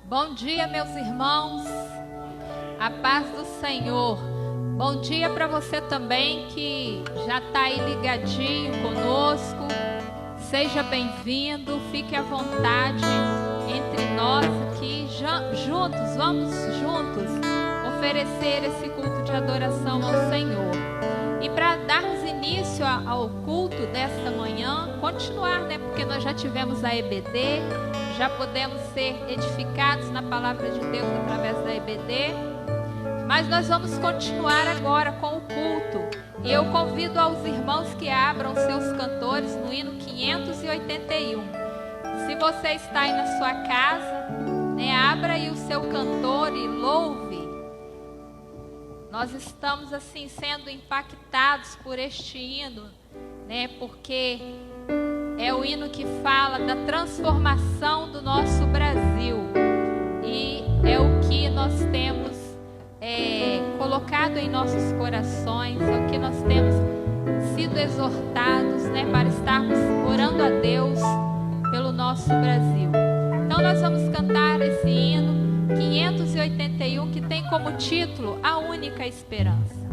Bom dia, meus irmãos. A paz do Senhor. Bom dia para você também que já está aí ligadinho conosco. Seja bem-vindo, fique à vontade entre nós aqui. Juntos, vamos juntos oferecer esse culto de adoração ao Senhor. E para darmos início ao culto desta manhã, continuar, né? Porque nós já tivemos a EBD, já podemos ser edificados na palavra de Deus através da EBD. Mas nós vamos continuar agora com o culto. E eu convido aos irmãos que abram seus cantores no hino 581. Se você está aí na sua casa, né, abra aí o seu cantor e louve. Nós estamos assim sendo impactados por este hino, né? Porque é o hino que fala da transformação do nosso Brasil. E é o que nós temos colocado em nossos corações, é o que nós temos sido exortados, né? Para estarmos orando a Deus pelo nosso Brasil. Então nós vamos cantar esse hino 581, que tem como título A Única Esperança.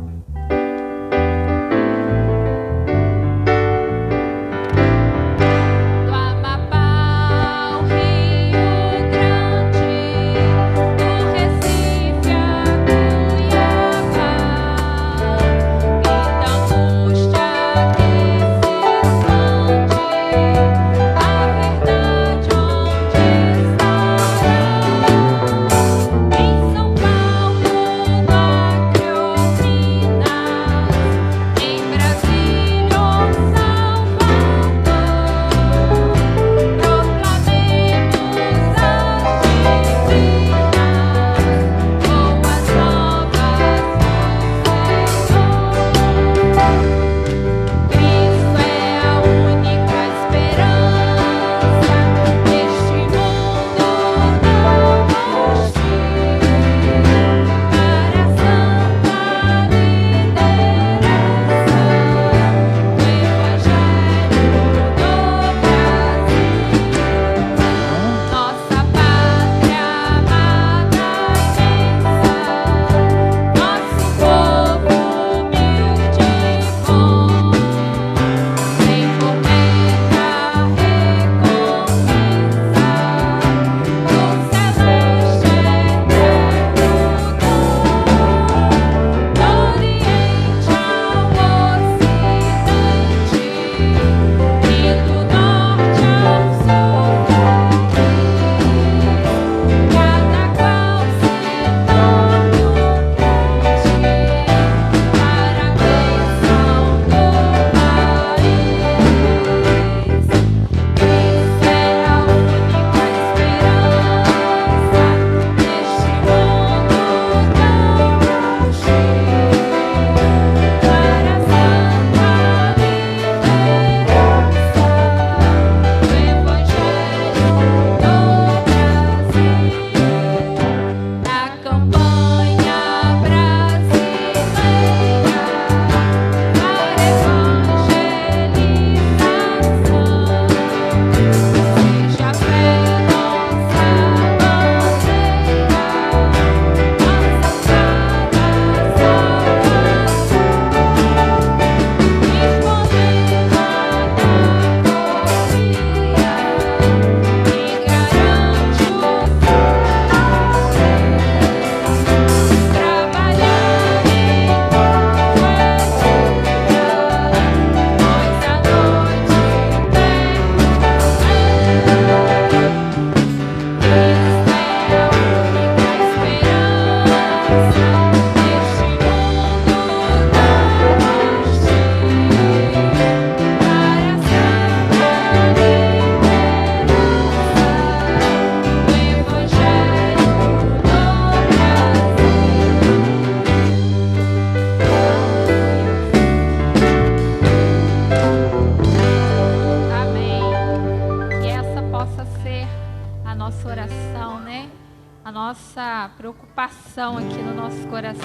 Aqui no nosso coração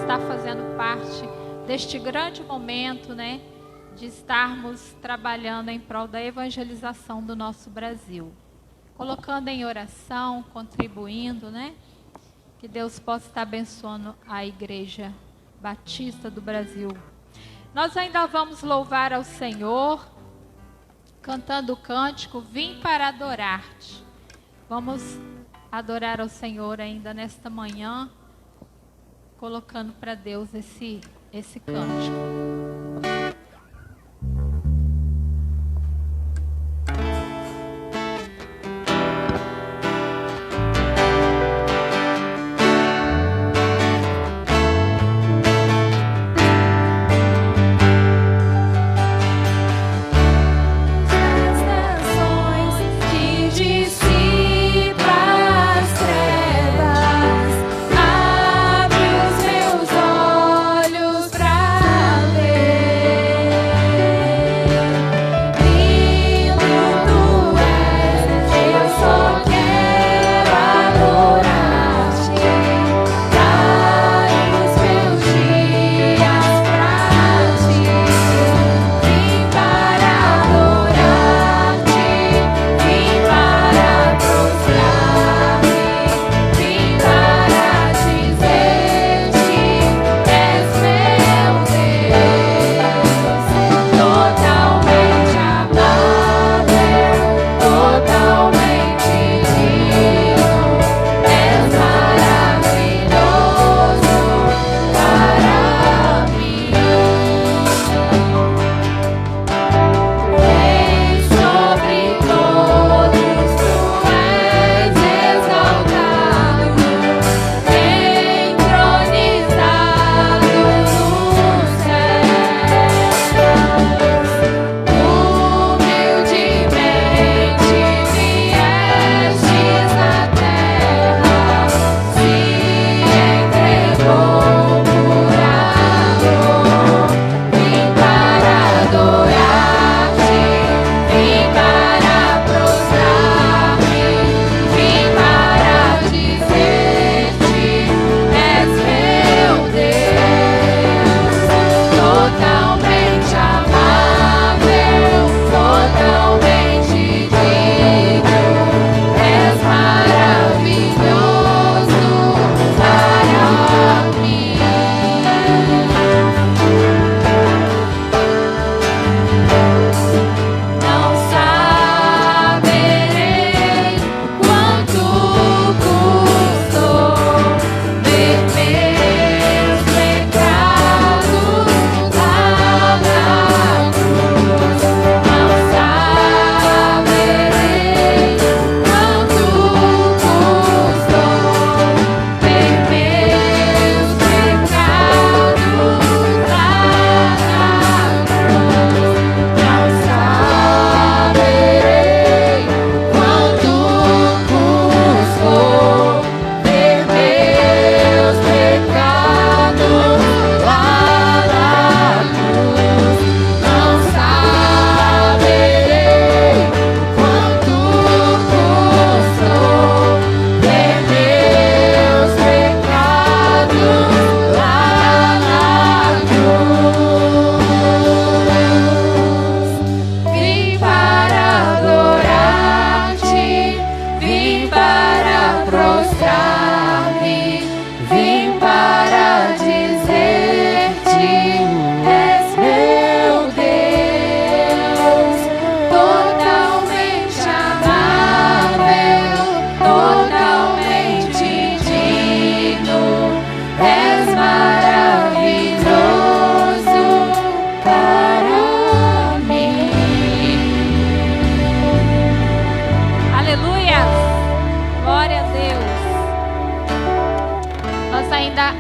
está fazendo parte deste grande momento, né, de estarmos trabalhando em prol da evangelização do nosso Brasil. colocando em oração, contribuindo, né? Que Deus possa estar abençoando a Igreja Batista do Brasil. Nós ainda vamos louvar ao Senhor, cantando o cântico, Vim para adorar-te. Vamos adorar ao Senhor ainda nesta manhã, colocando para Deus esse cântico.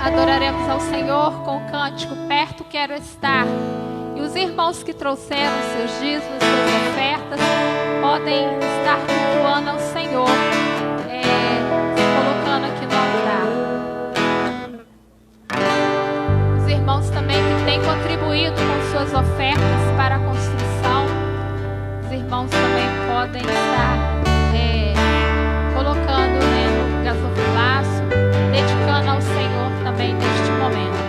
adoraremos ao Senhor com o cântico Perto Quero Estar. E os irmãos que trouxeram seus dízimos, suas ofertas, podem estar cultuando ao Senhor, colocando aqui no altar. Os irmãos também que têm contribuído com suas ofertas para a construção, os irmãos também podem estar colocando no gasofilaço, dedicando ao Senhor também neste momento.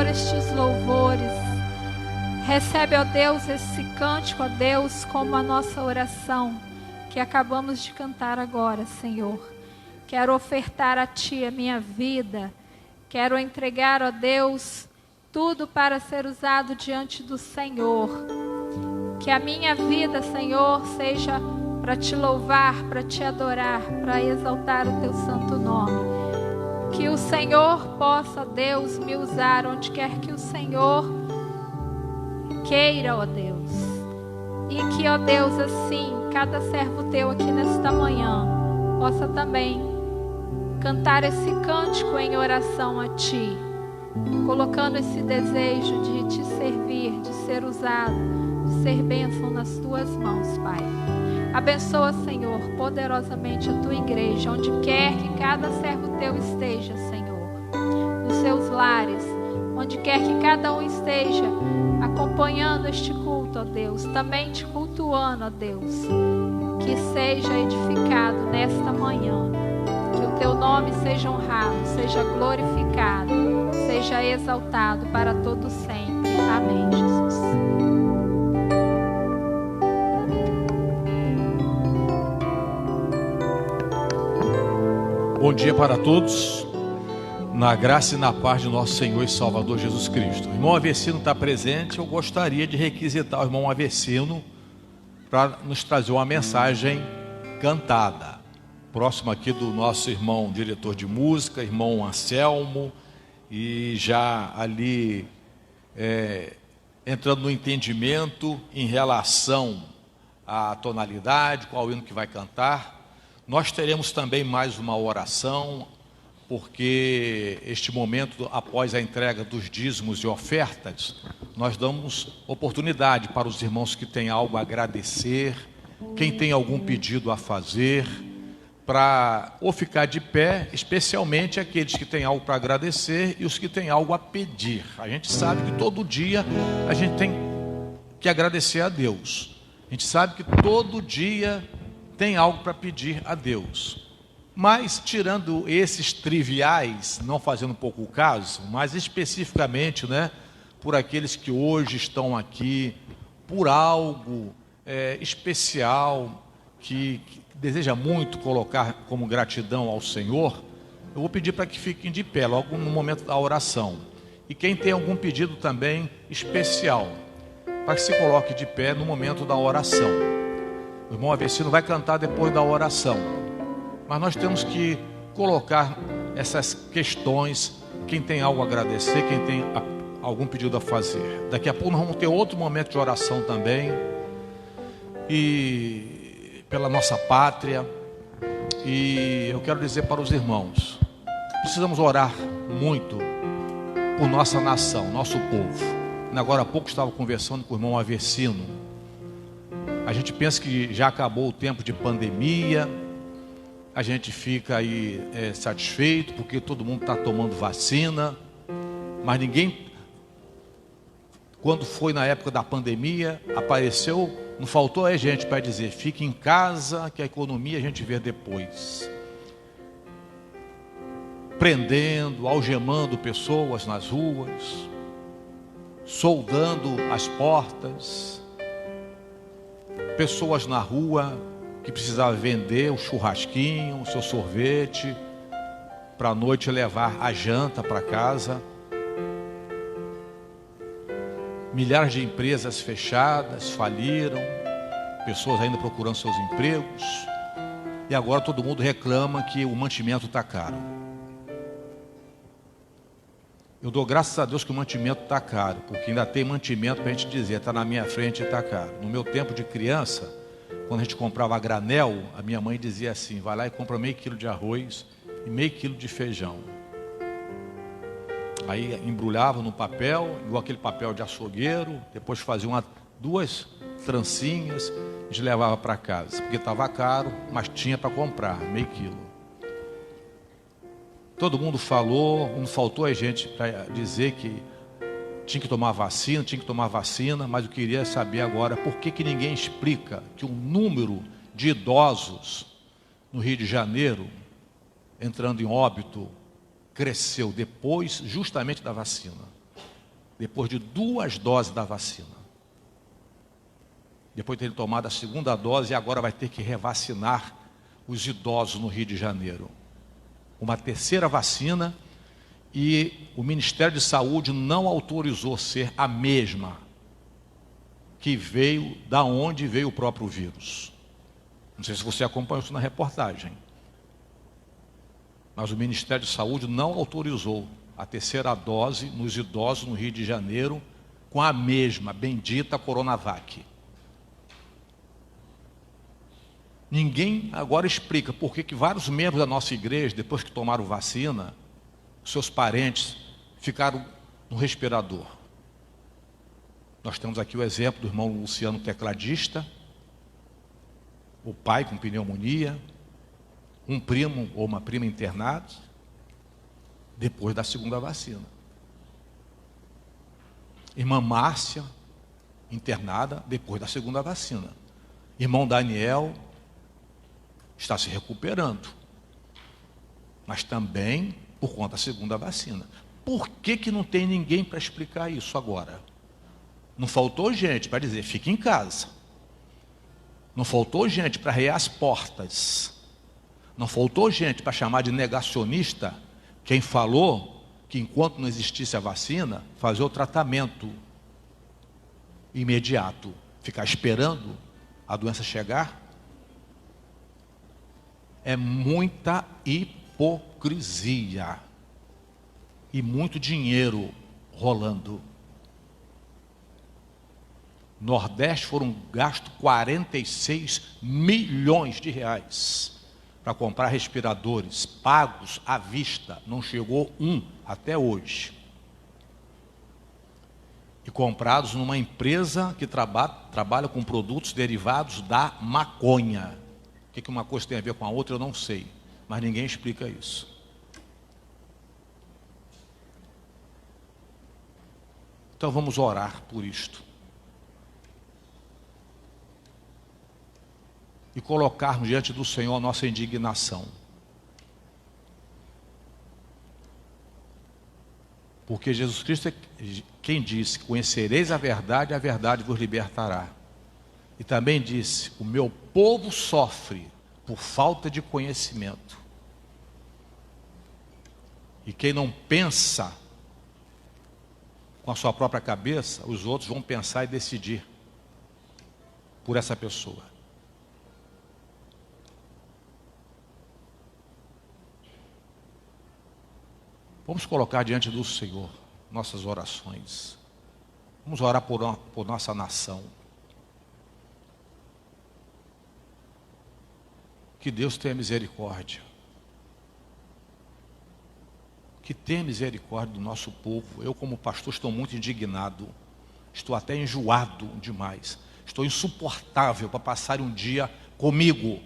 Senhor, estes louvores. Recebe, ó Deus, esse cântico, ó Deus, como a nossa oração que acabamos de cantar agora, Senhor. Quero ofertar a Ti a minha vida. Quero entregar, ó Deus, tudo para ser usado diante do Senhor. Que a minha vida, Senhor, seja para Te louvar, para Te adorar, para exaltar o Teu santo nome. Que o Senhor possa, Deus, me usar onde quer que o Senhor queira, ó Deus. E que, ó Deus, assim, cada servo Teu aqui nesta manhã possa também cantar esse cântico em oração a Ti, colocando esse desejo de Te servir, de ser usado, de ser bênção nas Tuas mãos, Pai. Abençoa, Senhor, poderosamente a Tua igreja, onde quer que cada servo Teu esteja, Senhor, nos seus lares, onde quer que cada um esteja acompanhando este culto, ó Deus, também Te cultuando, ó Deus, que seja edificado nesta manhã, que o Teu nome seja honrado, seja glorificado, seja exaltado para todo sempre. Amém, Jesus. Bom dia para todos, na graça e na paz de nosso Senhor e Salvador Jesus Cristo. O irmão Avecino está presente, eu gostaria de requisitar o irmão Avecino para nos trazer uma mensagem cantada. Próximo aqui do nosso irmão diretor de música, irmão Anselmo, e já ali entrando no entendimento em relação à tonalidade, qual hino que vai cantar. Nós teremos também mais uma oração, porque este momento, após a entrega dos dízimos e ofertas, nós damos oportunidade para os irmãos que têm algo a agradecer, quem tem algum pedido a fazer, para ou ficar de pé, especialmente aqueles que têm algo para agradecer e os que têm algo a pedir. A gente sabe que todo dia a gente tem que agradecer a Deus. A gente sabe que todo dia tem algo para pedir a Deus. Mas, tirando esses triviais, não fazendo pouco o caso, mas especificamente, por aqueles que hoje estão aqui, por algo especial, que deseja muito colocar como gratidão ao Senhor, eu vou pedir para que fiquem de pé, logo no momento da oração. E quem tem algum pedido também especial, para que se coloque de pé no momento da oração. O irmão Avecino vai cantar depois da oração. Mas nós temos que colocar essas questões, quem tem algo a agradecer, quem tem algum pedido a fazer. Daqui a pouco nós vamos ter outro momento de oração também. E pela nossa pátria. E eu quero dizer para os irmãos, precisamos orar muito por nossa nação, nosso povo. Agora há pouco estava conversando com o irmão Avecino. A gente pensa que já acabou o tempo de pandemia, a gente fica aí satisfeito porque todo mundo está tomando vacina, mas ninguém, quando foi na época da pandemia, apareceu, não faltou gente para dizer, fique em casa que a economia a gente vê depois. Prendendo, algemando pessoas nas ruas, soldando as portas, pessoas na rua que precisavam vender o churrasquinho, o seu sorvete, para a noite levar a janta para casa. Milhares de empresas fechadas, faliram, pessoas ainda procurando seus empregos, e agora todo mundo reclama que o mantimento está caro. Eu dou graças a Deus que o mantimento está caro, porque ainda tem mantimento para a gente dizer, está na minha frente e está caro. No meu tempo de criança, quando a gente comprava a granel, a minha mãe dizia assim, vai lá e compra meio quilo de arroz e meio quilo de feijão. Aí embrulhava no papel, igual aquele papel de açougueiro, depois fazia duas trancinhas, a gente levava para casa, porque estava caro, mas tinha para comprar, meio quilo. Todo mundo falou, não faltou a gente para dizer que tinha que tomar vacina, mas eu queria saber agora por que ninguém explica que o número de idosos no Rio de Janeiro, entrando em óbito, cresceu depois justamente da vacina. depois de 2 doses da vacina. Depois de ter tomado a 2ª dose, e agora vai ter que revacinar os idosos no Rio de Janeiro. Uma 3ª vacina, e o Ministério de Saúde não autorizou ser a mesma que veio da onde veio o próprio vírus. Não sei se você acompanhou isso na reportagem. Mas o Ministério de Saúde não autorizou a 3ª dose nos idosos no Rio de Janeiro com a mesma bendita Coronavac. Ninguém agora explica por que vários membros da nossa igreja, depois que tomaram vacina, seus parentes ficaram no respirador. Nós temos aqui o exemplo do irmão Luciano, tecladista, o pai com pneumonia, um primo ou uma prima internados, depois da 2ª vacina. Irmã Márcia, internada, depois da 2ª vacina. Irmão Daniel está se recuperando, mas também por conta da 2ª vacina. Por que não tem ninguém para explicar isso agora? Não faltou gente para dizer, fique em casa. Não faltou gente para arrear as portas. Não faltou gente para chamar de negacionista quem falou que enquanto não existisse a vacina, fazer o tratamento imediato, ficar esperando a doença chegar. É muita hipocrisia e muito dinheiro rolando. No Nordeste foram gastos 46 milhões de reais para comprar respiradores, pagos à vista. Não chegou um até hoje. E comprados numa empresa que trabalha com produtos derivados da maconha. O que uma coisa tem a ver com a outra eu não sei, mas ninguém explica isso. Então vamos orar por isto. E colocarmos diante do Senhor a nossa indignação. Porque Jesus Cristo é quem disse, conhecereis a verdade vos libertará. E também disse, o meu povo sofre por falta de conhecimento. E quem não pensa com a sua própria cabeça, os outros vão pensar e decidir por essa pessoa. Vamos colocar diante do Senhor nossas orações. Vamos orar por nossa nação. Que Deus tenha misericórdia. Que tenha misericórdia do nosso povo. Eu, como pastor, estou muito indignado. Estou até enjoado demais. Estou insuportável para passar um dia comigo.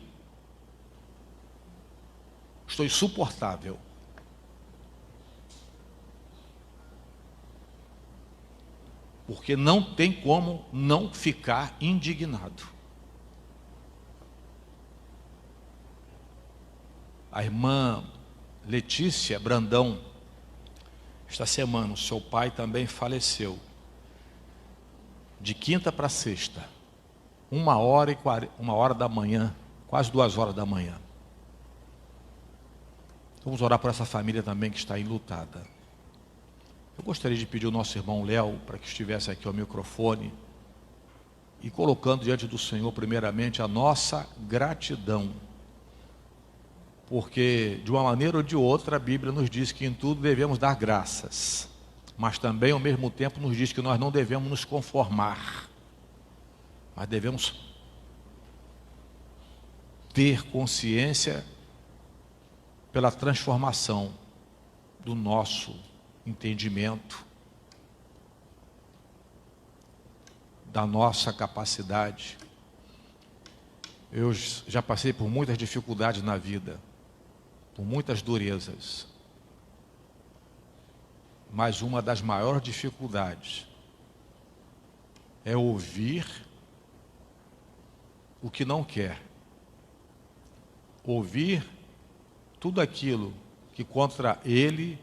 Estou insuportável. Porque não tem como não ficar indignado. A irmã Letícia Brandão, esta semana, o seu pai também faleceu. De quinta para sexta, 1h da manhã, quase 2h da manhã. Vamos orar por essa família também que está enlutada. Eu gostaria de pedir ao nosso irmão Léo para que estivesse aqui ao microfone e colocando diante do Senhor primeiramente a nossa gratidão. Porque de uma maneira ou de outra a Bíblia nos diz que em tudo devemos dar graças. Mas também ao mesmo tempo nos diz que nós não devemos nos conformar. Mas devemos ter consciência pela transformação do nosso entendimento, da nossa capacidade. Eu já passei por muitas dificuldades na vida, por muitas durezas, mas uma das maiores dificuldades é ouvir o que não quer, ouvir tudo aquilo que contra ele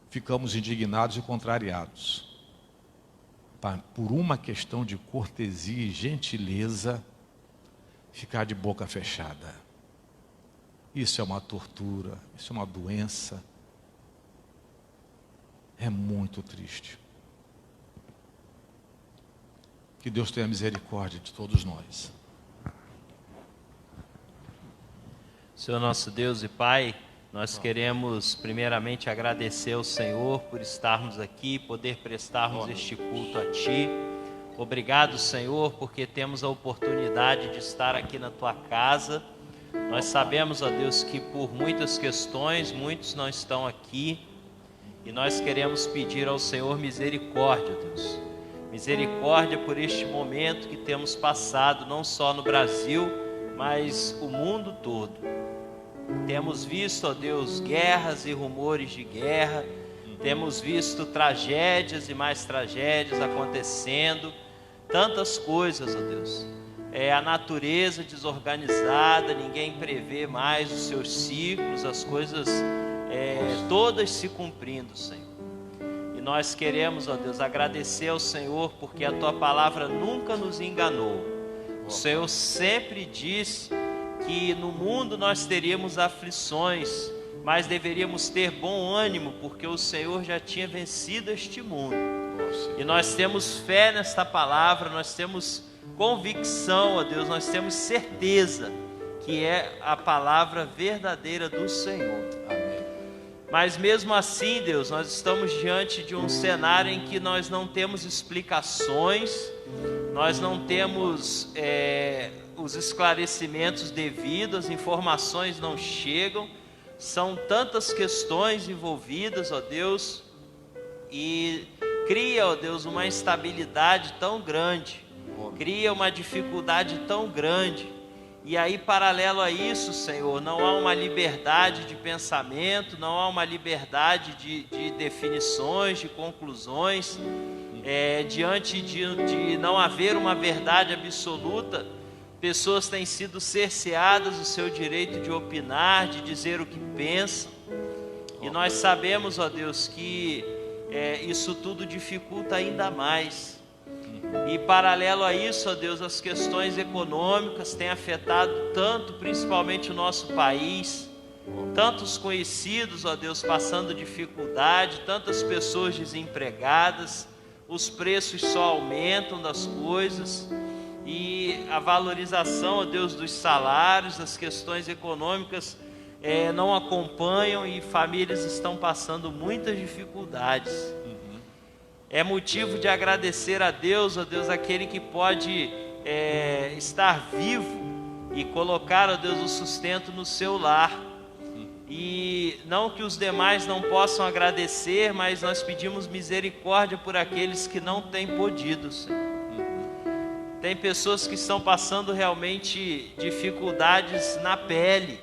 ficamos indignados e contrariados. por uma questão de cortesia e gentileza, ficar de boca fechada. Isso é uma tortura, isso é uma doença. É muito triste. Que Deus tenha misericórdia de todos nós. Senhor nosso Deus e Pai, nós queremos primeiramente agradecer ao Senhor por estarmos aqui, poder prestarmos este culto a Ti. Obrigado, Senhor, porque temos a oportunidade de estar aqui na Tua casa. Nós sabemos, ó Deus, que por muitas questões, muitos não estão aqui. E nós queremos pedir ao Senhor misericórdia, Deus. Misericórdia por este momento que temos passado, não só no Brasil, mas o mundo todo. Temos visto, ó Deus, guerras e rumores de guerra. Temos visto tragédias e mais tragédias acontecendo. Tantas coisas, ó Deus. É a natureza desorganizada, ninguém prevê mais os seus ciclos, as coisas todas se cumprindo, Senhor. E nós queremos, ó Deus, agradecer ao Senhor porque a Tua palavra nunca nos enganou. O Senhor sempre disse que no mundo nós teríamos aflições, mas deveríamos ter bom ânimo, porque o Senhor já tinha vencido este mundo. E nós temos fé nesta palavra, nós temos convicção, ó Deus, nós temos certeza que é a palavra verdadeira do Senhor. Amém. Mas mesmo assim, Deus, nós estamos diante de um cenário em que nós não temos explicações, nós não temos os esclarecimentos devidos, as informações não chegam, são tantas questões envolvidas, ó Deus, e cria, ó Deus, uma instabilidade tão grande, cria uma dificuldade tão grande. E aí, paralelo a isso, Senhor, não há uma liberdade de pensamento, não há uma liberdade de definições, de conclusões. Diante de não haver uma verdade absoluta, pessoas têm sido cerceadas do seu direito de opinar, de dizer o que pensam. E nós sabemos, ó Deus, que isso tudo dificulta ainda mais. E paralelo a isso, ó Deus, as questões econômicas têm afetado tanto, principalmente o nosso país. Tantos conhecidos, ó Deus, passando dificuldade, tantas pessoas desempregadas, os preços só aumentam das coisas. E a valorização, ó Deus, dos salários, das questões econômicas não acompanham e famílias estão passando muitas dificuldades. É motivo de agradecer a Deus, ó Deus, aquele que pode estar vivo e colocar, ó Deus, o sustento no seu lar. E não que os demais não possam agradecer, mas nós pedimos misericórdia por aqueles que não têm podido, Senhor. Tem pessoas que estão passando realmente dificuldades na pele,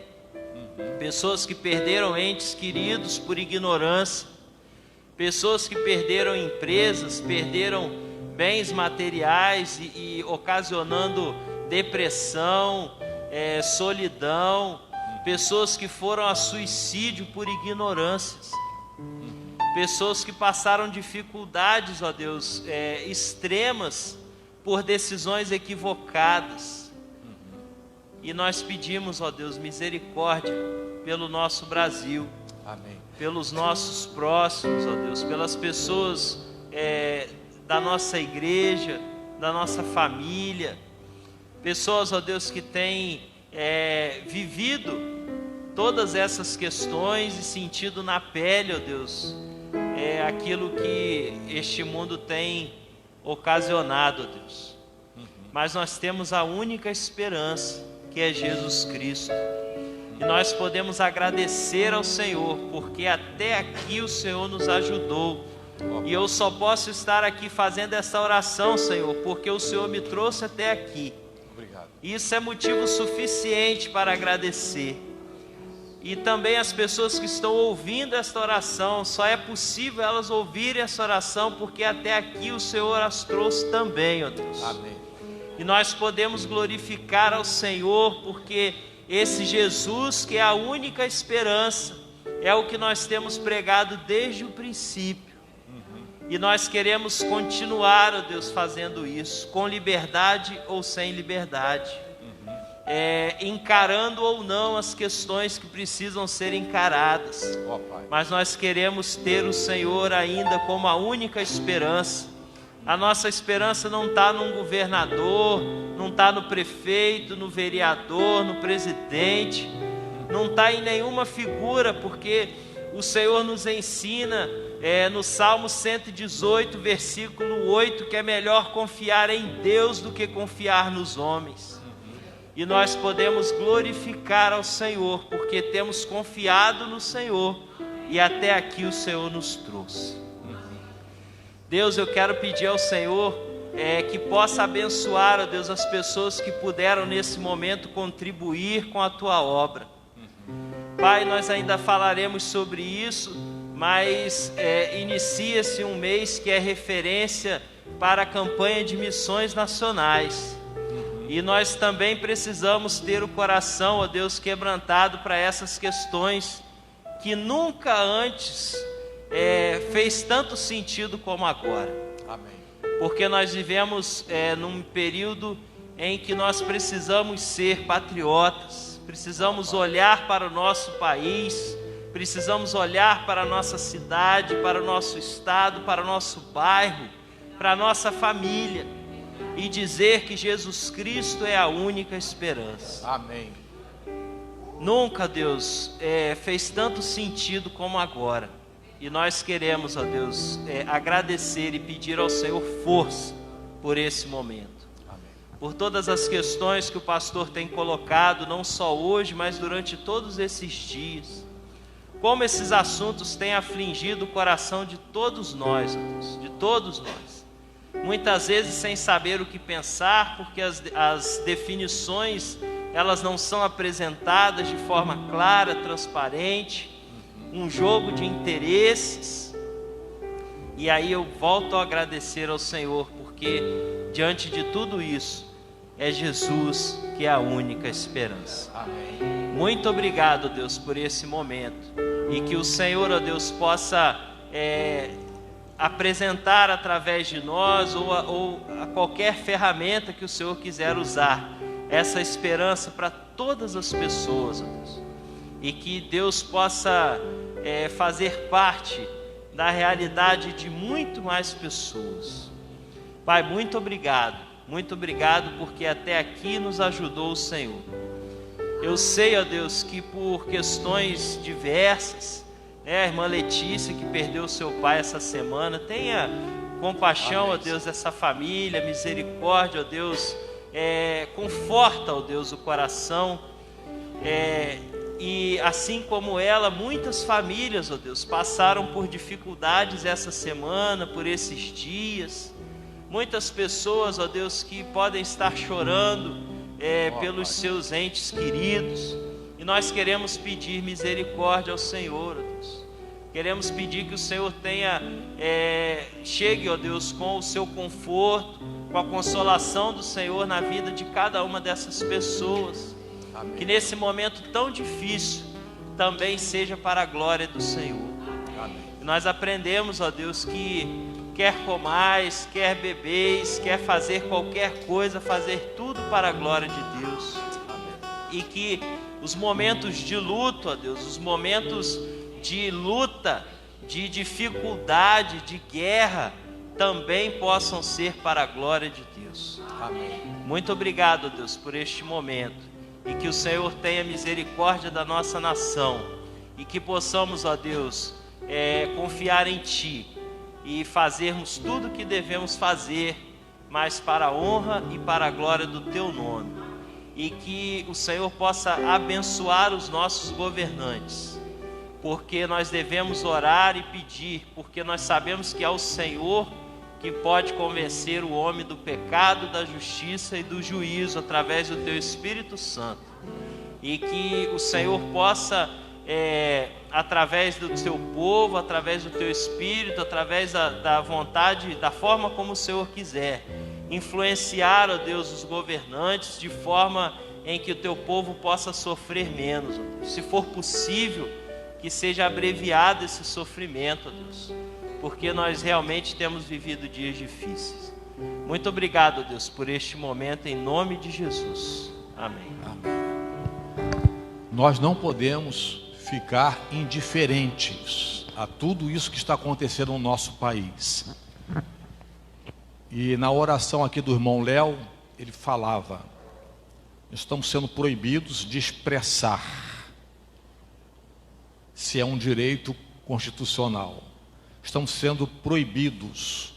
pessoas que perderam entes queridos por ignorância, pessoas que perderam empresas, perderam bens materiais e ocasionando depressão, solidão, pessoas que foram a suicídio por ignorâncias, pessoas que passaram dificuldades, ó Deus, extremas por decisões equivocadas. E nós pedimos, ó Deus, misericórdia pelo nosso Brasil. Amém. Pelos nossos próximos, ó Deus, pelas pessoas da nossa igreja, da nossa família, pessoas, ó Deus, que têm vivido todas essas questões e sentido na pele, ó Deus, aquilo que este mundo tem ocasionado, ó Deus. Mas nós temos a única esperança, que é Jesus Cristo. E nós podemos agradecer ao Senhor, porque até aqui o Senhor nos ajudou. E eu só posso estar aqui fazendo essa oração, Senhor, porque o Senhor me trouxe até aqui. Obrigado. Isso é motivo suficiente para agradecer. E também as pessoas que estão ouvindo esta oração, só é possível elas ouvirem essa oração, porque até aqui o Senhor as trouxe também, ó Deus. Amém. E nós podemos glorificar ao Senhor, porque esse Jesus, que é a única esperança, é o que nós temos pregado desde o princípio. E nós queremos continuar, ó Deus, fazendo isso, com liberdade ou sem liberdade, encarando ou não as questões que precisam ser encaradas. Mas nós queremos ter o Senhor ainda como a única esperança. A nossa esperança não está num governador, não está no prefeito, no vereador, no presidente, não está em nenhuma figura, porque o Senhor nos ensina no Salmo 118, versículo 8, que é melhor confiar em Deus do que confiar nos homens. E nós podemos glorificar ao Senhor, porque temos confiado no Senhor, e até aqui o Senhor nos trouxe. Deus, eu quero pedir ao Senhor que possa abençoar, ó Deus, as pessoas que puderam nesse momento contribuir com a Tua obra. Pai, nós ainda falaremos sobre isso, mas inicia-se um mês que é referência para a campanha de missões nacionais. E nós também precisamos ter o coração, ó Deus, quebrantado para essas questões que nunca antes fez tanto sentido como agora. Amém. Porque nós vivemos num período em que nós precisamos ser patriotas, precisamos olhar para o nosso país, precisamos olhar para a nossa cidade, para o nosso estado, para o nosso bairro, para a nossa família, e dizer que Jesus Cristo é a única esperança. Amém. Nunca, Deus, fez tanto sentido como agora. E nós queremos, ó Deus, agradecer e pedir ao Senhor força por esse momento. Amém. Por todas as questões que o pastor tem colocado, não só hoje, mas durante todos esses dias. Como esses assuntos têm afligido o coração de todos nós, ó Deus, de todos nós. Muitas vezes sem saber o que pensar, porque as definições, elas não são apresentadas de forma clara, transparente, um jogo de interesses. E aí eu volto a agradecer ao Senhor, porque diante de tudo isso, é Jesus que é a única esperança. Amém. Muito obrigado, Deus, por esse momento, e que o Senhor, ó Deus, possa apresentar através de nós ou a qualquer ferramenta que o Senhor quiser usar, essa esperança para todas as pessoas, ó Deus, e que Deus possa fazer parte da realidade de muito mais pessoas. Pai, muito obrigado porque até aqui nos ajudou o Senhor. Eu sei, ó Deus, que por questões diversas, a irmã Letícia, que perdeu seu pai essa semana, tenha compaixão, ó Deus, dessa família, misericórdia, ó Deus, conforta, ó Deus, o coração, e assim como ela, muitas famílias, ó Deus, passaram por dificuldades essa semana, por esses dias. Muitas pessoas, ó Deus, que podem estar chorando pelos seus entes queridos. E nós queremos pedir misericórdia ao Senhor, ó Deus. Queremos pedir que o Senhor chegue, ó Deus, com o seu conforto, com a consolação do Senhor na vida de cada uma dessas pessoas. Amém. Que nesse momento tão difícil também seja para a glória do Senhor. Amém. E nós aprendemos, ó Deus, que quer comais, quer bebeis, quer fazer qualquer coisa, fazer tudo para a glória de Deus. Amém. E que os momentos de luto, ó Deus, os momentos de luta, de dificuldade, de guerra, também possam ser para a glória de Deus. Amém. Muito obrigado, Deus, por este momento. E que o Senhor tenha misericórdia da nossa nação. E que possamos, ó Deus, confiar em Ti e fazermos tudo o que devemos fazer, mas para a honra e para a glória do Teu nome. E que o Senhor possa abençoar os nossos governantes, porque nós devemos orar e pedir, porque nós sabemos que é o Senhor que pode convencer o homem do pecado, da justiça e do juízo através do Teu Espírito Santo. E que o Senhor possa, através do Teu povo, através do Teu Espírito, através da vontade, da forma como o Senhor quiser, influenciar, ó Deus, os governantes de forma em que o Teu povo possa sofrer menos, ó Deus. Se for possível, que seja abreviado esse sofrimento, ó Deus, porque nós realmente temos vivido dias difíceis. Muito obrigado, Deus, por este momento, em nome de Jesus. Amém. Nós não podemos ficar indiferentes a tudo isso que está acontecendo no nosso país. E na oração aqui do irmão Léo, ele falava: estamos sendo proibidos de expressar, se é um direito constitucional. Estamos sendo proibidos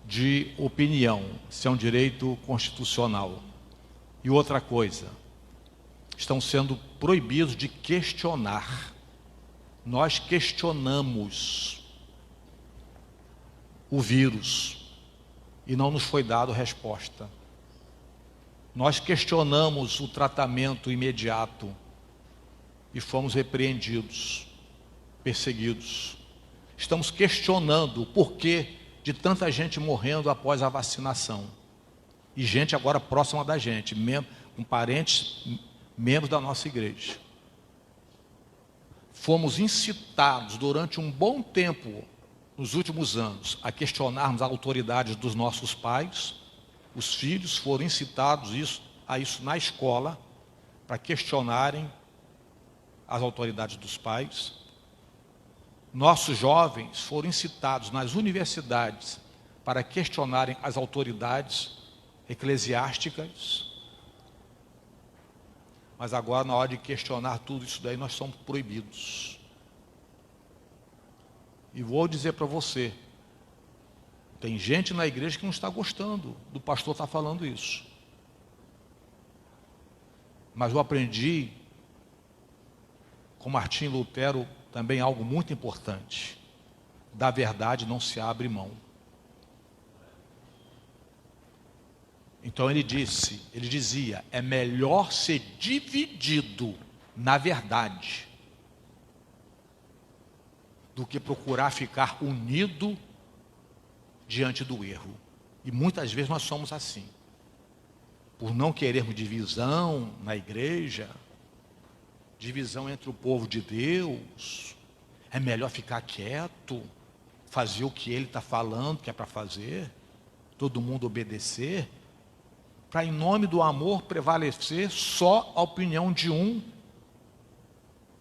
de opinião, se é um direito constitucional. E outra coisa, estamos sendo proibidos de questionar. Nós questionamos o vírus e não nos foi dado resposta. Nós questionamos o tratamento imediato e fomos repreendidos, perseguidos. Estamos questionando o porquê de tanta gente morrendo após a vacinação. E gente agora próxima da gente, com parentes, membros da nossa igreja. Fomos incitados durante um bom tempo, nos últimos anos, a questionarmos a autoridade dos nossos pais. Os filhos foram incitados a isso na escola, para questionarem as autoridades dos pais. Nossos jovens foram incitados nas universidades para questionarem as autoridades eclesiásticas. Mas agora, na hora de questionar tudo isso daí, nós somos proibidos. E vou dizer para você, tem gente na igreja que não está gostando do pastor estar falando isso. Mas eu aprendi com Martim Lutero também algo muito importante: da verdade não se abre mão. Então ele dizia, é melhor ser dividido na verdade do que procurar ficar unido diante do erro. E muitas vezes nós somos assim, por não querermos divisão na igreja, divisão entre o povo de Deus. É melhor ficar quieto, fazer o que ele está falando que é para fazer, todo mundo obedecer, para em nome do amor prevalecer só a opinião de um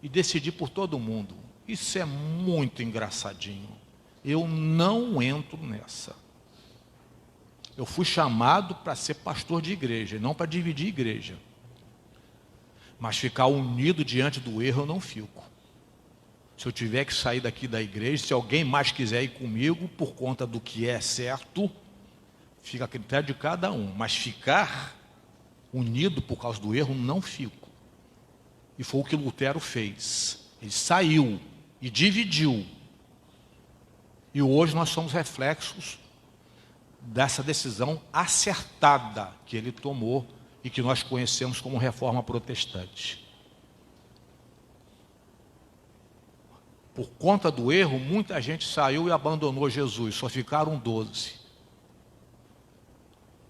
e decidir por todo mundo. Isso é muito engraçadinho. Eu não entro nessa. Eu fui chamado para ser pastor de igreja, não para dividir igreja. Mas ficar unido diante do erro eu não fico. Se eu tiver que sair daqui da igreja, se alguém mais quiser ir comigo por conta do que é certo, fica a critério de cada um. Mas ficar unido por causa do erro, não fico. E foi o que Lutero fez. Ele saiu e dividiu. E hoje nós somos reflexos dessa decisão acertada que ele tomou e que nós conhecemos como Reforma Protestante. Por conta do erro, muita gente saiu e abandonou Jesus, só ficaram 12.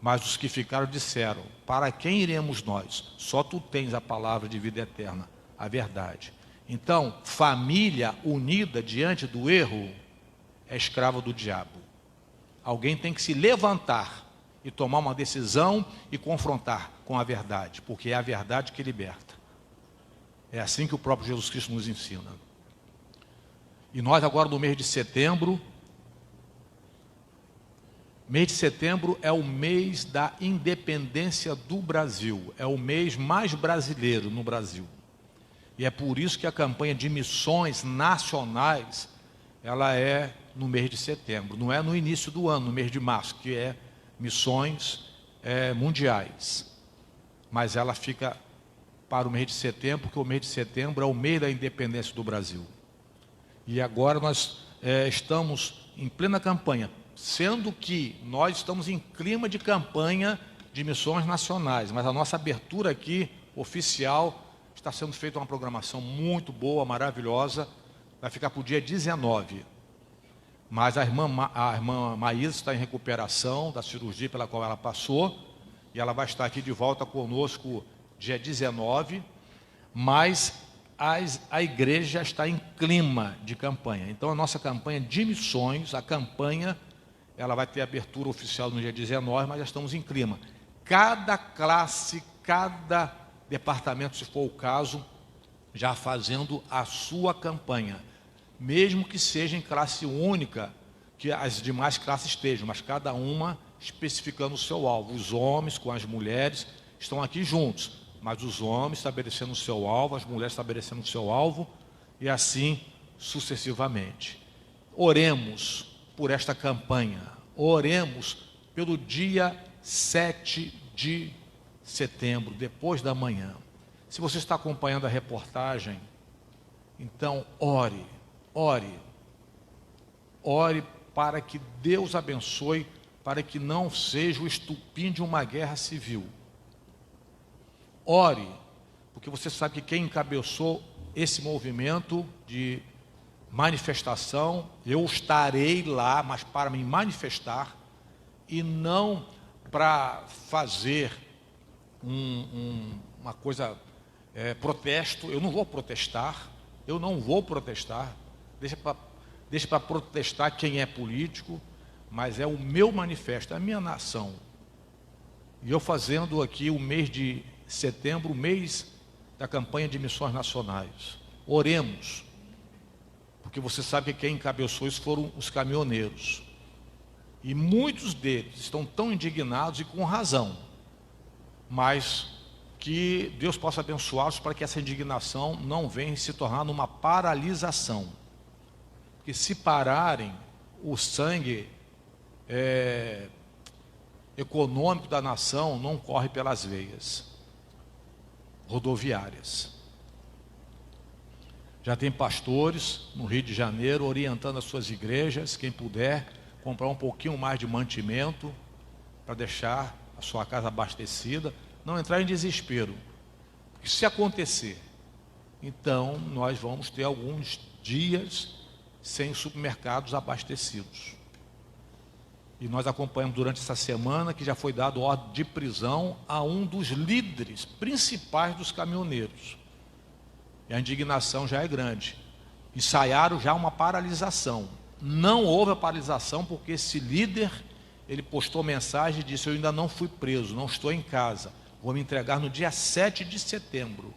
Mas os que ficaram disseram, para quem iremos nós? Só tu tens a palavra de vida eterna, a verdade. Então, família unida diante do erro é escrava do diabo. Alguém tem que se levantar e tomar uma decisão e confrontar com a verdade, porque é a verdade que liberta. É assim que o próprio Jesus Cristo nos ensina. E nós agora no mês de setembro é o mês da independência do Brasil, é o mês mais brasileiro no Brasil. E é por isso que a campanha de missões nacionais, ela é no mês de setembro, não é no início do ano, no mês de março, que é missões mundiais. Mas ela fica para o mês de setembro, porque o mês de setembro é o mês da independência do Brasil. E agora nós estamos em plena campanha, sendo que nós estamos em clima de campanha de missões nacionais, mas a nossa abertura aqui, oficial, está sendo feita uma programação muito boa, maravilhosa, vai ficar para o dia 19. Mas a irmã Maísa está em recuperação da cirurgia pela qual ela passou, e ela vai estar aqui de volta conosco dia 19, mas a igreja está em clima de campanha. Então, a nossa campanha de missões, a campanha, ela vai ter abertura oficial no dia 19, mas já estamos em clima. Cada classe, cada departamento, se for o caso, já fazendo a sua campanha. Mesmo que seja em classe única, que as demais classes estejam, mas cada uma especificando o seu alvo. Os homens com as mulheres estão aqui juntos, mas os homens estabelecendo o seu alvo, as mulheres estabelecendo o seu alvo, e assim sucessivamente. Oremos por esta campanha, oremos pelo dia 7 de setembro, depois da manhã. Se você está acompanhando a reportagem, então ore para que Deus abençoe, para que não seja o estupim de uma guerra civil. Ore, porque você sabe que quem encabeçou esse movimento de manifestação, eu estarei lá, mas para me manifestar e não para fazer uma coisa, protesto. Eu não vou protestar, deixa para protestar quem é político, mas é o meu manifesto, é a minha nação. E eu fazendo aqui o mês de setembro, o mês da campanha de missões nacionais. Oremos, porque você sabe que quem encabeçou isso foram os caminhoneiros. E muitos deles estão tão indignados e com razão, mas que Deus possa abençoá-los para que essa indignação não venha se tornar numa paralisação. Porque se pararem, o sangue econômico da nação não corre pelas veias rodoviárias. Já tem pastores no Rio de Janeiro orientando as suas igrejas, quem puder, comprar um pouquinho mais de mantimento para deixar a sua casa abastecida, não entrar em desespero. Porque se acontecer, então nós vamos ter alguns dias sem supermercados abastecidos. E nós acompanhamos durante essa semana que já foi dado ordem de prisão a um dos líderes principais dos caminhoneiros. E a indignação já é grande. Ensaiaram já uma paralisação. Não houve a paralisação porque esse líder, ele postou mensagem e disse: eu ainda não fui preso, não estou em casa. Vou me entregar no dia 7 de setembro,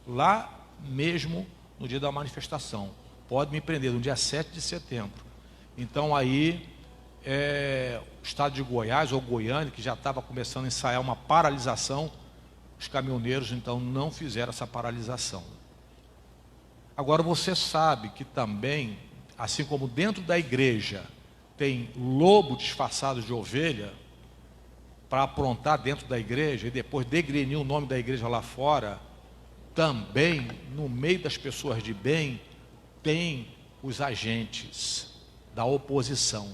lá mesmo no dia da manifestação. Pode me prender no dia 7 de setembro. Então aí, o estado de Goiás ou Goiânia, que já estava começando a ensaiar uma paralisação, os caminhoneiros então não fizeram essa paralisação. Agora você sabe que também, assim como dentro da igreja tem lobo disfarçado de ovelha, para aprontar dentro da igreja e depois degrenir o nome da igreja lá fora, também no meio das pessoas de bem tem os agentes da oposição,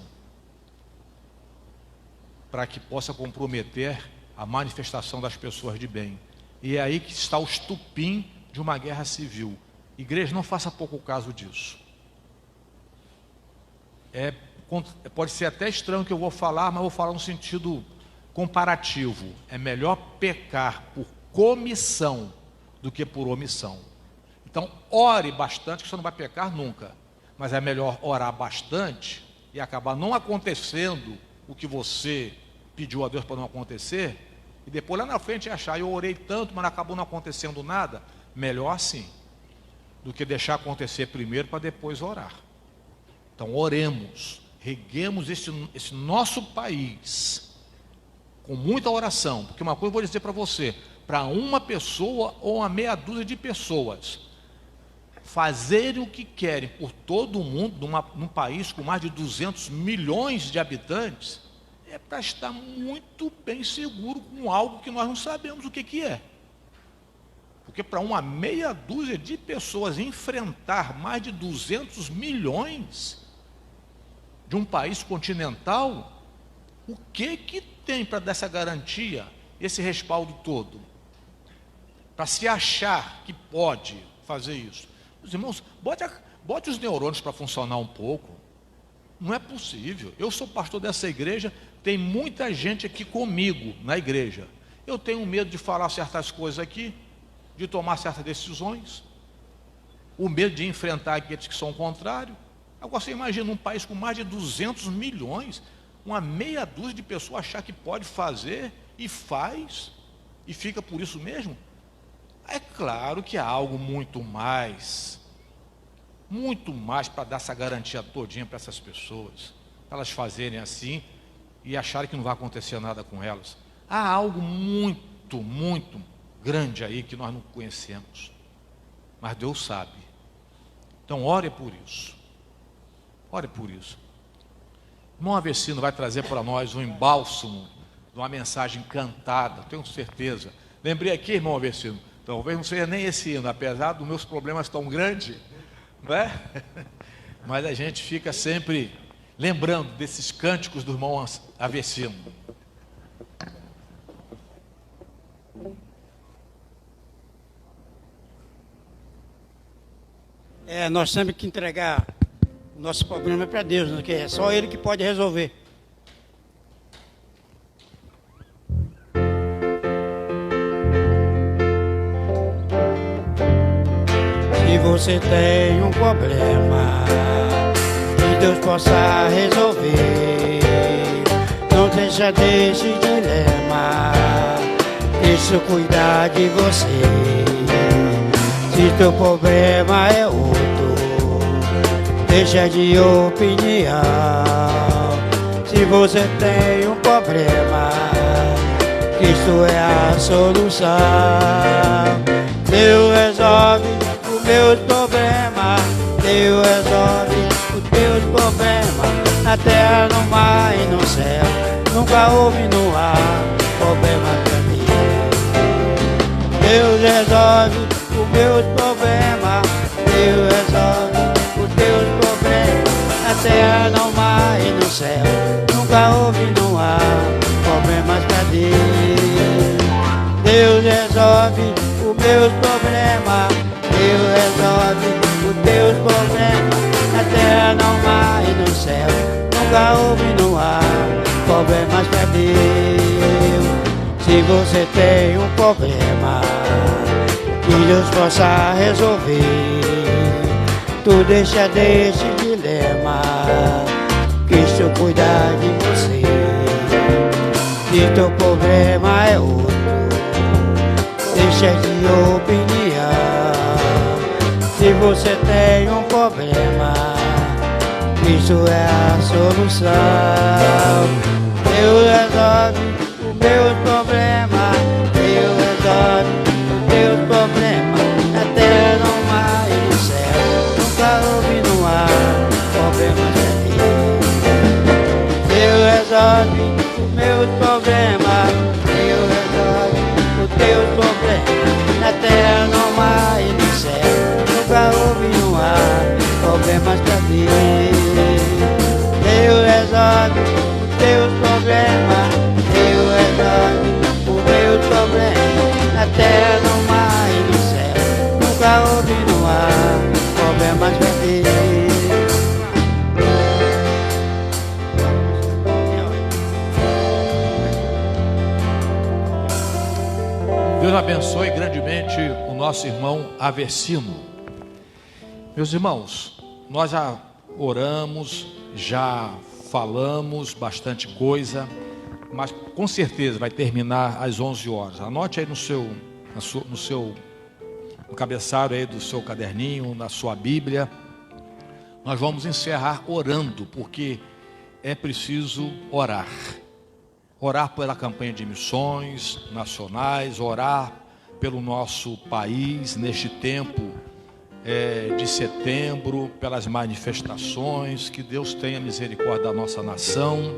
para que possa comprometer a manifestação das pessoas de bem. E é aí que está o estupim de uma guerra civil. Igreja, não faça pouco caso disso. Pode ser até estranho o que eu vou falar, mas vou falar no sentido comparativo. É melhor pecar por comissão do que por omissão. Então, ore bastante, que você não vai pecar nunca. Mas é melhor orar bastante e acabar não acontecendo o que você pediu a Deus para não acontecer, e depois lá na frente achar: eu orei tanto, mas acabou não acontecendo nada. Melhor assim, do que deixar acontecer primeiro para depois orar. Então oremos, reguemos esse nosso país com muita oração, porque uma coisa eu vou dizer para você: para uma pessoa ou uma meia dúzia de pessoas fazerem o que querem por todo o mundo, num país com mais de 200 milhões de habitantes, é para estar muito bem seguro com algo que nós não sabemos o que é. Porque para uma meia dúzia de pessoas enfrentar mais de 200 milhões de um país continental, o que tem para dar essa garantia, esse respaldo todo? Para se achar que pode fazer isso. Os irmãos, bote os neurônios para funcionar um pouco. Não é possível. Eu sou pastor dessa igreja, tem muita gente aqui comigo na igreja. Eu tenho medo de falar certas coisas aqui, de tomar certas decisões. o medo de enfrentar aqueles que são contrários. Agora você imagina um país com mais de 200 milhões, uma meia dúzia de pessoas achar que pode fazer e faz, e fica por isso mesmo. É claro que há algo muito mais para dar essa garantia todinha para essas pessoas, para elas fazerem assim e acharem que não vai acontecer nada com elas. Há algo muito, muito grande aí que nós não conhecemos, mas Deus sabe. Então ore por isso, ore por isso. O irmão Avecino vai trazer para nós um embálsamo de uma mensagem cantada, tenho certeza. Lembrei aqui, irmão Avecino, talvez não seja nem esse hino, apesar dos meus problemas tão grandes, não é? Mas a gente fica sempre lembrando desses cânticos do irmão Avecino. Nós temos que entregar o nosso problema para Deus, né? Que é só Ele que pode resolver. Se você tem um problema que Deus possa resolver, não deixa desse dilema, deixa eu cuidar de você. Se teu problema é outro, deixa de opinião. Se você tem um problema, Cristo é a solução. Deus resolve os meus problemas, Deus resolve os teus problemas, na terra, no mar e no céu. Nunca houve no ar problema pra mim. Deus resolve os meus problemas, Deus resolve os teus problemas, na terra, no mar e no céu. Nunca houve no ar problemas pra Deus. Deus resolve os meus problemas, Deus resolve os teus problemas, na terra, no mar e no céu. Nunca houve no ar problemas pra Deus. Se você tem um problema que Deus possa resolver, tu deixa desse dilema, Cristo cuidar de você. Se teu problema é outro, deixa de opinião. Se você tem um problema, Cristo é a solução. Deus resolve os meus problemas, Deus resolve os teus problemas, na terra, no mar e no céu. Nunca houve no ar problemas pra mim. Deus resolve os meus problemas, Deus resolve os teus problemas, na terra, no mar e no céu. Nunca houve no ar problemas pra mim. Deus resolve os teus problemas, Deus resolve os meus problemas, na terra, no mar e no céu. Nunca houve no ar problemas pra mim. Deus abençoe grandemente o nosso irmão Avecino. Meus irmãos, nós já oramos, já falamos bastante coisa, mas com certeza vai terminar às 11 horas. Anote aí no cabeçalho aí do seu caderninho, na sua Bíblia. Nós vamos encerrar orando, porque é preciso orar. Orar pela campanha de missões nacionais, orar pelo nosso país neste tempo de setembro, pelas manifestações, que Deus tenha misericórdia da nossa nação.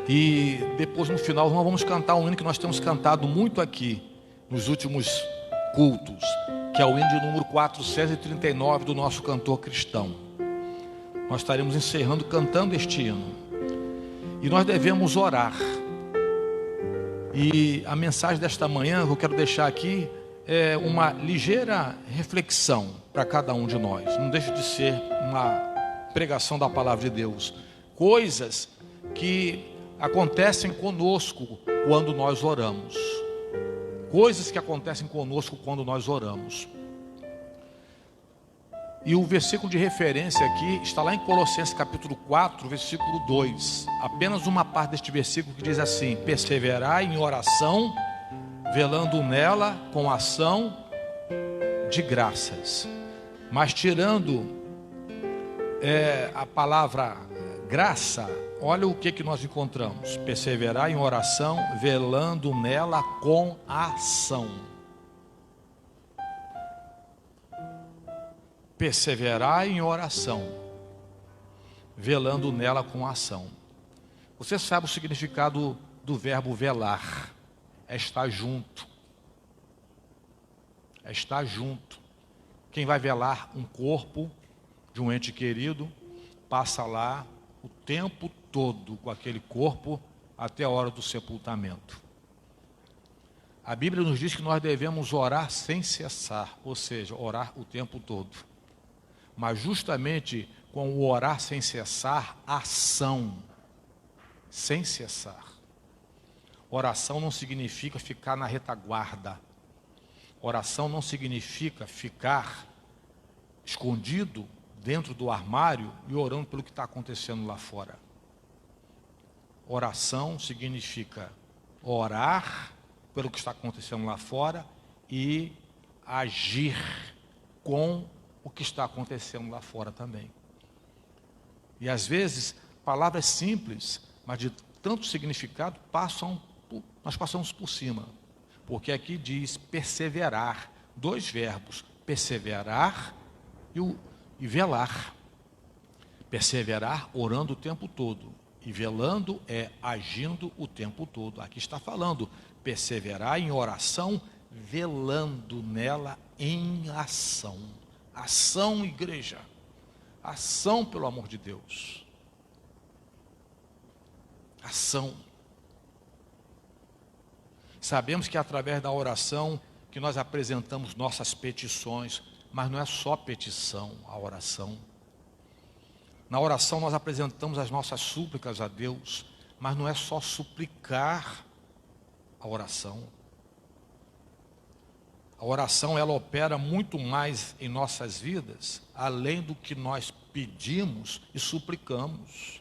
E depois, no final, nós vamos cantar um hino que nós temos cantado muito aqui nos últimos cultos, que é o hino de número 439 do nosso cantor cristão. Nós estaremos encerrando cantando este hino. E nós devemos orar. E a mensagem desta manhã que eu quero deixar aqui é uma ligeira reflexão para cada um de nós. Não deixa de ser uma pregação da palavra de Deus. Coisas que acontecem conosco quando nós oramos. Coisas que acontecem conosco quando nós oramos. E o versículo de referência aqui está lá em Colossenses capítulo 4, versículo 2. Apenas uma parte deste versículo que diz assim: perseverai em oração, velando nela com ação de graças. Mas tirando a palavra graça, olha o que nós encontramos: perseverar em oração, velando nela com ação. Perseverar em oração, velando nela com ação. Você sabe o significado do verbo velar? É estar junto. É estar junto. Quem vai velar um corpo de um ente querido, passa lá o tempo todo com aquele corpo até a hora do sepultamento. A Bíblia nos diz que nós devemos orar sem cessar, ou seja, orar o tempo todo. Mas justamente com o orar sem cessar, ação, sem cessar. Oração não significa ficar na retaguarda. Oração não significa ficar escondido dentro do armário e orando pelo que está acontecendo lá fora. Oração significa orar pelo que está acontecendo lá fora e agir com o que está acontecendo lá fora também. E às vezes, palavras simples, mas de tanto significado, nós passamos por cima. Porque aqui diz perseverar, dois verbos, perseverar e velar. Perseverar orando o tempo todo, e velando é agindo o tempo todo. Aqui está falando, perseverar em oração, velando nela em ação. Ação, igreja. Ação, pelo amor de Deus. Ação. Sabemos que é através da oração que nós apresentamos nossas petições, mas não é só petição a oração. Na oração nós apresentamos as nossas súplicas a Deus, mas não é só suplicar a oração. A oração, ela opera muito mais em nossas vidas, além do que nós pedimos e suplicamos.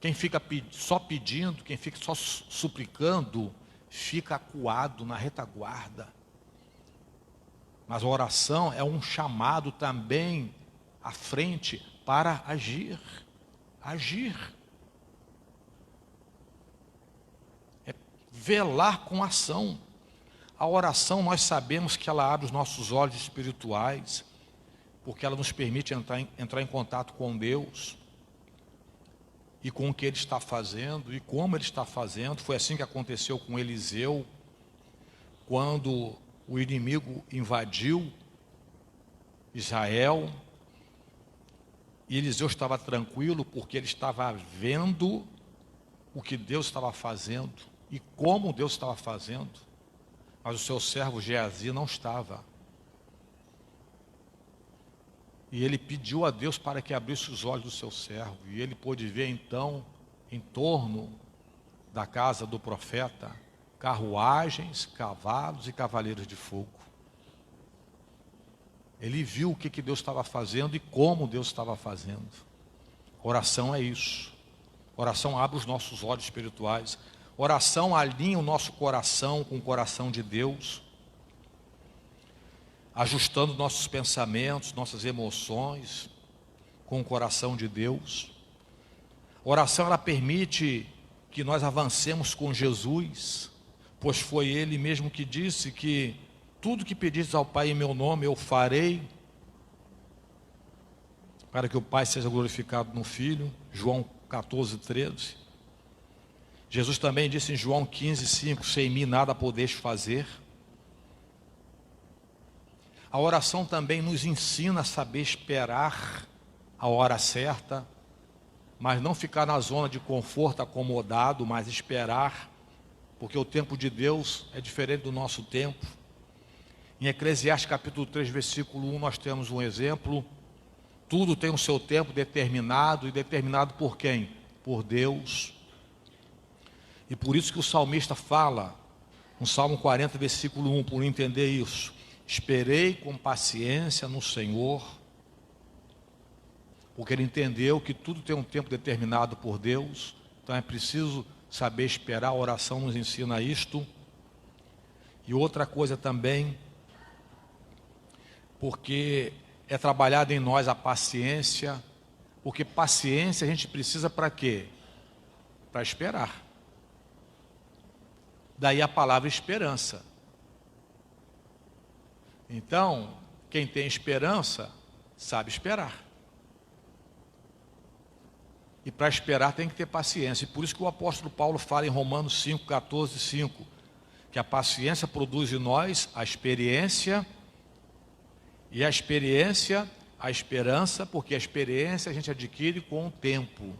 Quem fica só pedindo, quem fica só suplicando, fica acuado na retaguarda. Mas a oração é um chamado também à frente para agir. Agir. É velar com ação. A oração, nós sabemos que ela abre os nossos olhos espirituais, porque ela nos permite entrar em contato com Deus, e com o que Ele está fazendo, e como Ele está fazendo. Foi assim que aconteceu com Eliseu, quando o inimigo invadiu Israel, e Eliseu estava tranquilo, porque ele estava vendo o que Deus estava fazendo, e como Deus estava fazendo. Mas o seu servo Geazi não estava. E ele pediu a Deus para que abrisse os olhos do seu servo. E ele pôde ver então, em torno da casa do profeta, carruagens, cavalos e cavaleiros de fogo. Ele viu o que Deus estava fazendo e como Deus estava fazendo. Oração é isso. Oração abre os nossos olhos espirituais. Oração alinha o nosso coração com o coração de Deus, ajustando nossos pensamentos, nossas emoções com o coração de Deus. Oração, ela permite que nós avancemos com Jesus, pois foi Ele mesmo que disse que tudo que pedis ao Pai em meu nome eu farei, para que o Pai seja glorificado no Filho. João 14:13. Jesus também disse em João 15:5, sem mim nada podeis fazer. A oração também nos ensina a saber esperar a hora certa, mas não ficar na zona de conforto acomodado, mas esperar, porque o tempo de Deus é diferente do nosso tempo. Em Eclesiastes capítulo 3, versículo 1, nós temos um exemplo. Tudo tem o seu tempo determinado, e determinado por quem? Por Deus. E por isso que o salmista fala, no Salmo 40, versículo 1, por entender isso: Esperei com paciência no Senhor, porque ele entendeu que tudo tem um tempo determinado por Deus, então é preciso saber esperar. A oração nos ensina isto. E outra coisa também, porque é trabalhada em nós a paciência, porque paciência a gente precisa para quê? Para esperar. Daí a palavra esperança. Então, quem tem esperança, sabe esperar. E para esperar tem que ter paciência. E por isso que o apóstolo Paulo fala em Romanos 5, 14, 5, que a paciência produz em nós a experiência, e a experiência, a esperança, porque a experiência a gente adquire com o tempo,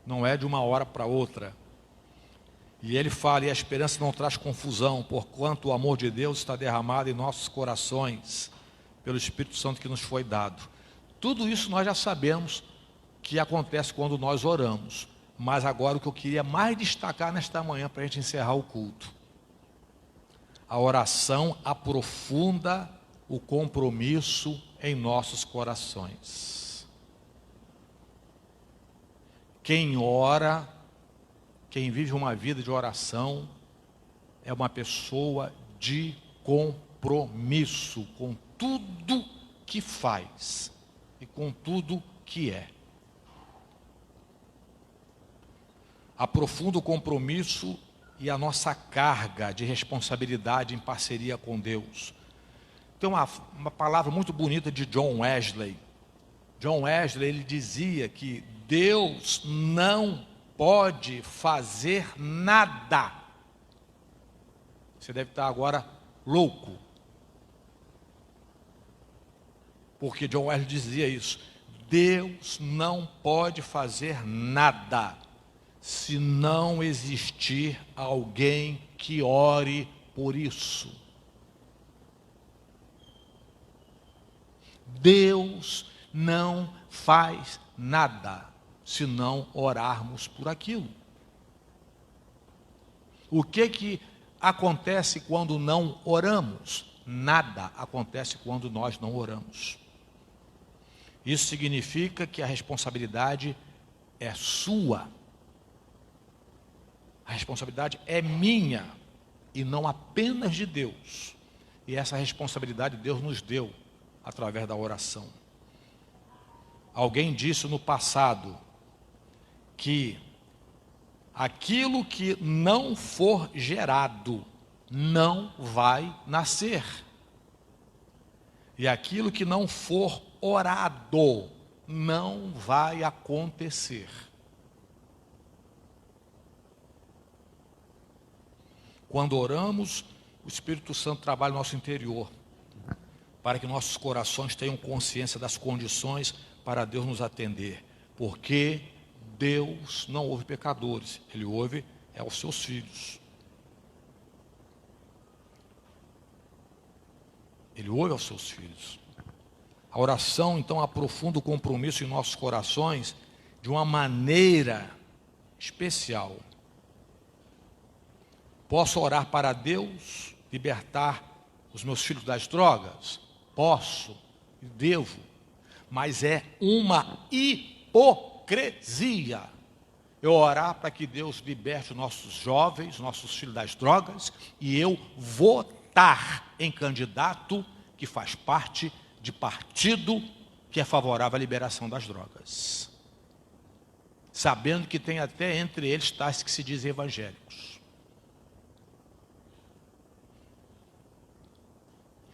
não é de uma hora para outra. E ele fala, e a esperança não traz confusão, porquanto o amor de Deus está derramado em nossos corações, pelo Espírito Santo que nos foi dado. Tudo isso nós já sabemos que acontece quando nós oramos. Mas agora o que eu queria mais destacar nesta manhã, para a gente encerrar o culto. A oração aprofunda o compromisso em nossos corações. Quem ora, quem vive uma vida de oração, é uma pessoa de compromisso com tudo que faz e com tudo que é. Aprofunda o compromisso e a nossa carga de responsabilidade em parceria com Deus. Tem uma palavra muito bonita de John Wesley. John Wesley, ele dizia que Deus não pode fazer nada. Você deve estar agora louco, porque John Wesley dizia isso. Deus não pode fazer nada se não existir alguém que ore por isso. Deus não faz nada se não orarmos por aquilo. O que acontece quando não oramos? Nada acontece quando nós não oramos. Isso significa que a responsabilidade é sua. A responsabilidade é minha e não apenas de Deus. E essa responsabilidade Deus nos deu através da oração. Alguém disse no passado que aquilo que não for gerado não vai nascer. E aquilo que não for orado não vai acontecer. Quando oramos, o Espírito Santo trabalha no nosso interior, para que nossos corações tenham consciência das condições para Deus nos atender. Porque Deus não ouve pecadores, Ele ouve os seus filhos. Ele ouve aos seus filhos. A oração, então, aprofunda o compromisso em nossos corações de uma maneira especial. Posso orar para Deus, libertar os meus filhos das drogas? Posso e devo, mas é uma hipocrisia eu orar para que Deus liberte os nossos jovens, nossos filhos das drogas, e eu votar em candidato que faz parte de partido que é favorável à liberação das drogas, sabendo que tem até entre eles tais que se dizem evangélicos.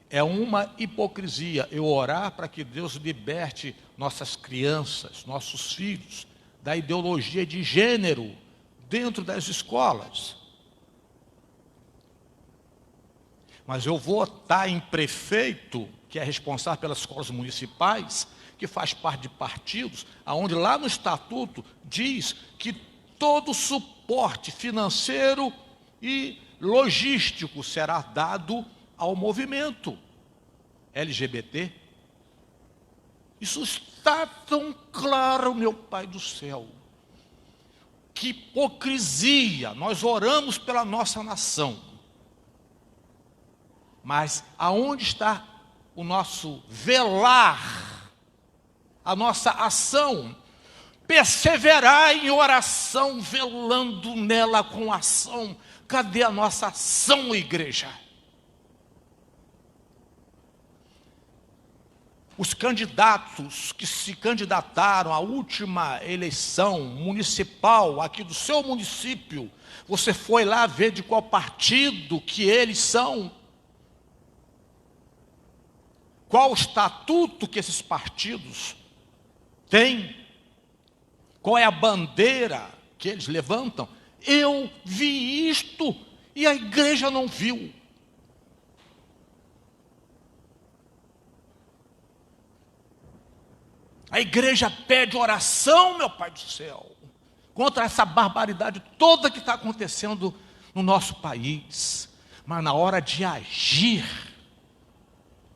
É uma hipocrisia eu orar para que Deus liberte nossas crianças, nossos filhos, da ideologia de gênero dentro das escolas. Mas eu votar em prefeito, que é responsável pelas escolas municipais, que faz parte de partidos, aonde lá no estatuto diz que todo suporte financeiro e logístico será dado ao movimento LGBT. Isso está tão claro, meu Pai do céu. Que hipocrisia! Nós oramos pela nossa nação, mas aonde está o nosso velar, a nossa ação, perseverar em oração, velando nela com ação. Cadê a nossa ação, igreja? Os candidatos que se candidataram à última eleição municipal aqui do seu município, você foi lá ver de qual partido que eles são? Qual o estatuto que esses partidos têm? Qual é a bandeira que eles levantam? Eu vi isto e a igreja não viu. A igreja pede oração, meu Pai do céu, contra essa barbaridade toda que está acontecendo no nosso país. Mas na hora de agir,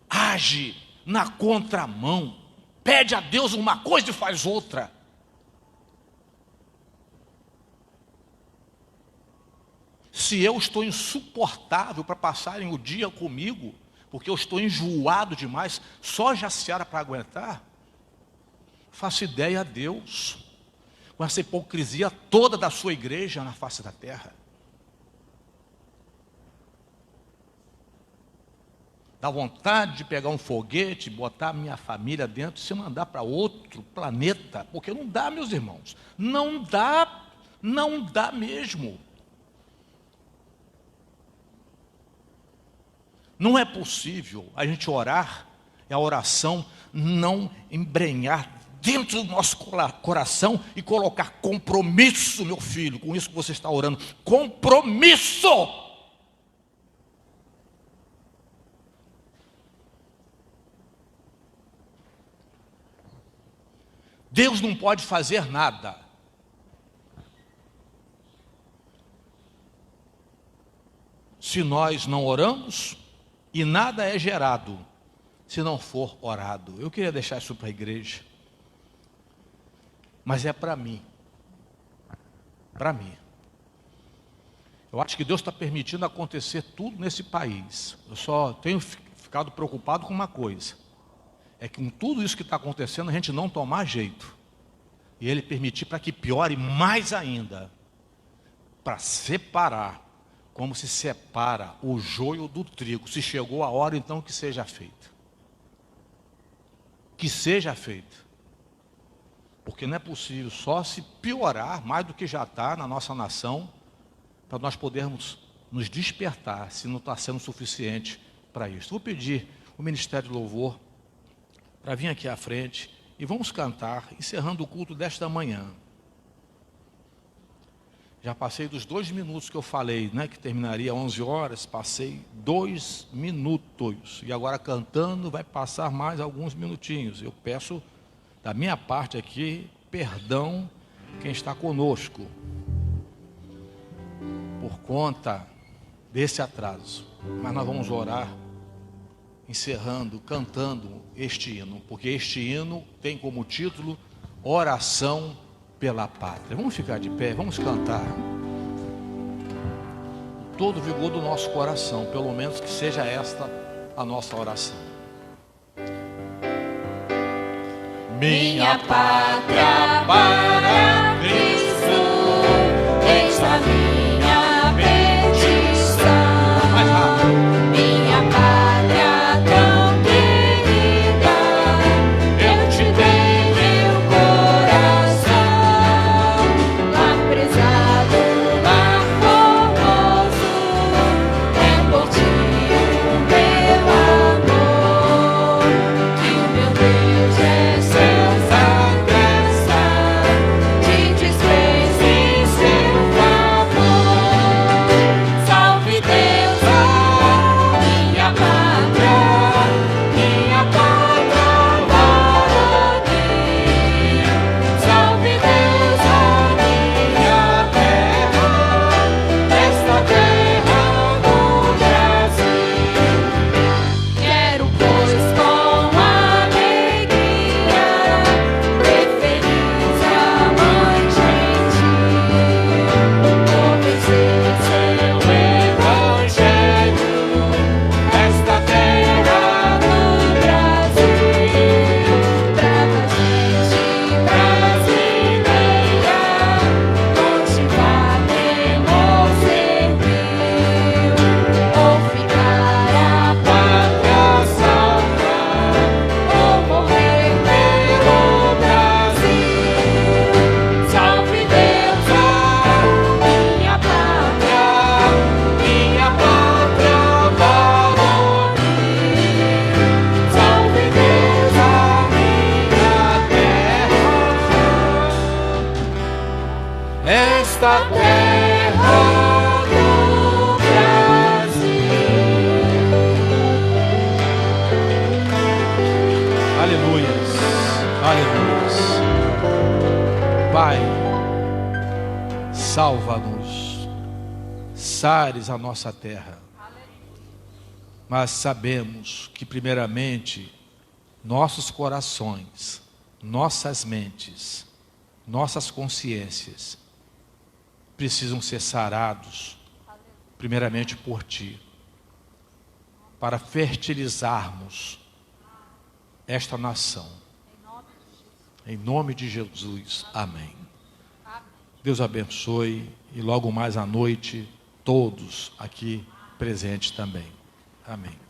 age na contramão. Pede a Deus uma coisa e faz outra. Se eu estou insuportável para passarem o dia comigo, porque eu estou enjoado demais, só Jaciara para aguentar, faço ideia a Deus, com essa hipocrisia toda da sua igreja na face da terra. Dá vontade de pegar um foguete, botar a minha família dentro e se mandar para outro planeta, porque não dá, meus irmãos, não dá mesmo. Não é possível a gente orar, e a oração não embrenhar dentro do nosso coração e colocar compromisso, meu filho, com isso que você está orando. Compromisso! Deus não pode fazer nada se nós não oramos, e nada é gerado se não for orado. Eu queria deixar isso para a igreja, mas é para mim. Para mim. Eu acho que Deus está permitindo acontecer tudo nesse país. Eu só tenho ficado preocupado com uma coisa: é que com tudo isso que está acontecendo, a gente não tomar jeito, e Ele permitir para que piore mais ainda, para separar, como se separa o joio do trigo. Se chegou a hora, então que seja feito. Que seja feito. Porque não é possível só se piorar mais do que já está na nossa nação, para nós podermos nos despertar, se não está sendo suficiente para isso. Vou pedir o Ministério de Louvor para vir aqui à frente e vamos cantar, encerrando o culto desta manhã. Já passei dos 2 minutos que eu falei, né, que terminaria 11 horas, passei 2 minutos. E agora cantando vai passar mais alguns minutinhos. Eu peço da minha parte aqui, perdão quem está conosco, por conta desse atraso. Mas nós vamos orar, encerrando, cantando este hino, porque este hino tem como título Oração pela Pátria. Vamos ficar de pé, vamos cantar. Todo o vigor do nosso coração, pelo menos que seja esta a nossa oração. Minha pátria para Cristo, eis a minha petição. Mais rápido. Minha pátria tão querida, eu te dei meu coração. Lá prezado, lá formoso, é por ti o meu amor. Que o meu Deus é santa graça, nesta terra do Brasil. Aleluias, aleluias. Pai, salva-nos, sares a nossa terra. Mas sabemos que primeiramente nossos corações, nossas mentes, nossas consciências precisam ser sarados primeiramente por Ti, para fertilizarmos esta nação. Em nome de Jesus, amém. Deus abençoe e logo mais à noite todos aqui presentes também. Amém.